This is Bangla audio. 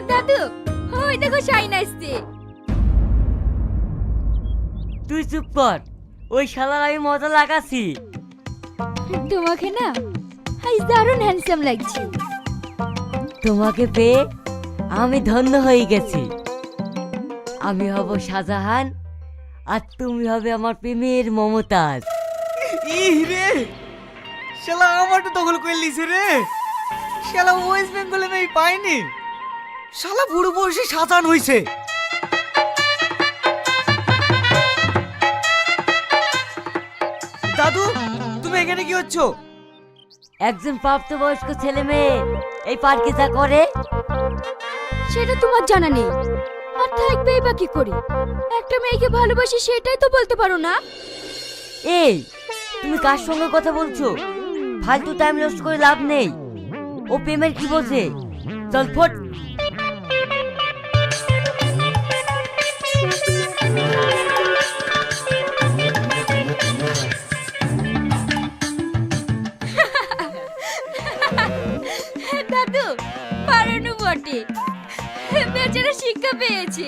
দাদু, ওই দেখো শাইন আসছে। তুই চুপ কর, ওই শালার আমি মজা লাগাচ্ছি। তোমাকে না আজ দারুণ হ্যান্ডসাম লাগছে। তোমাকে পেয়ে আমি ধন্য হয়ে গেছি। আমি হব শাহজাহান আর তুমি হবে আমার প্রেমের মমতাজ। ইহ রে, শালা আমারটা দখল করে লিছে রে। শালা ওয়েস্ট বেঙ্গলে আমি পাইনি। শালা বুড়ো বয়সে সাজান হইছে। দাদু, তুমি এখানে কি হচ্ছ? একজন প্রাপ্তবয়স্ক ছেলে মেয়ে এই পার্কে যা করে সেটা তোমার জানা নেই, আর থাকবেই বা কি করে? একটা মেয়েকে ভালোবাসি সেটাই তো বলতে পারো না। এই তুমি কার সঙ্গে কথা বলছো? ফালতু টাইম নষ্ট করে লাভ নেই। ও প্রেমের কি বোঝে? চল ফট। দাদু পারানো বটে, বেচারা শিক্ষা পেয়েছে।